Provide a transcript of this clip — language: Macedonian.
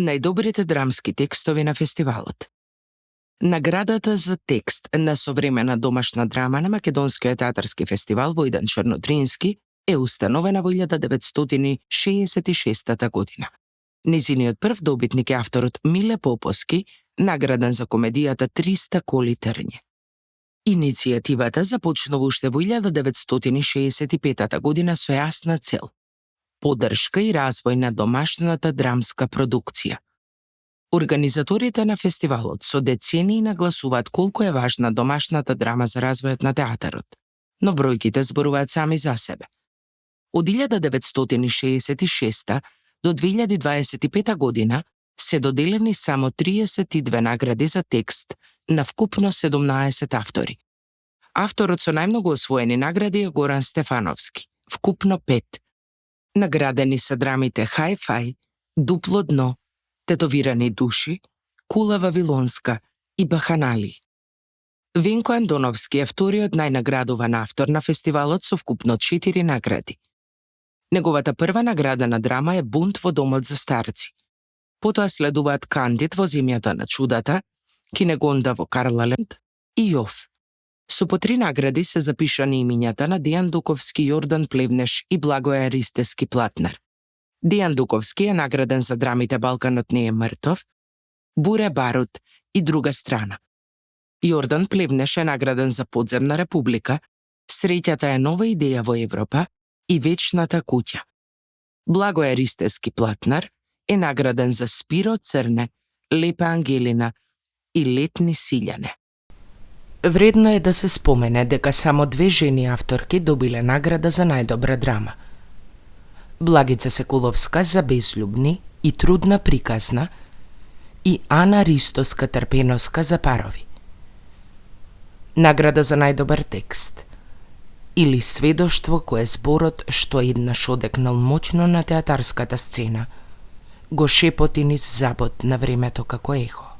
Најдобрите драмски текстови на фестивалот. Наградата за текст на современа домашна драма на Македонскиот театарски фестивал во Војдан Чернотрински е установена во 1966 година. Незиниот прв добитник е авторот Миле Поповски, награден за комедијата 300 коли трње. Иницијативата започнува уште во 1965 година со јасна цел – поддршка и развој на домашната драмска продукција. Организаторите на фестивалот со децении нагласуваат колку е важна домашната драма за развојот на театарот, но бројките зборуваат сами за себе. Од 1966 до 2025 година се доделени само 32 награди за текст на вкупно 17 автори. Авторот со најмногу освоени награди е Горан Стефановски, вкупно 5. Наградени се драмите Хај-фај, Дупло дно, Тетовирани души, Кула Вавилонска и Баханали. Венко Андоновски е вториот најнаградуван автор на фестивалот со вкупно 4 награди. Неговата прва наградена драма е Бунт во домот за старци. Потоа следуваат Кандид во земјата на чудата, Кинегонда во Карлаленд и Јов. Со по 3 награди се запишани имињата на Дејан Дуковски, Јордан Плевнеш и Благој Аристевски Платнер. Дејан Дуковски е награден за драмите Балканот не е мртов, Буре барут и Друга страна. Јордан Плевнеш е награден за Подземна република, Среќата е нова идеја во Европа и Вечната куќа. Благој Аристевски Платнер е награден за Спиро Црне, Лепа Ангелина и Летни силјане. Вредно е да се спомене дека само 2 жени авторки добиле награда за најдобра драма. Благица Секуловска за Безљубни и трудна приказна и Ана Ристоска-Трпеновска за Парови. Награда за најдобар текст или Сведоштво кое зборот што еднаш одекнал моќно на театарската сцена го шепоти низ забот на времето како ехо.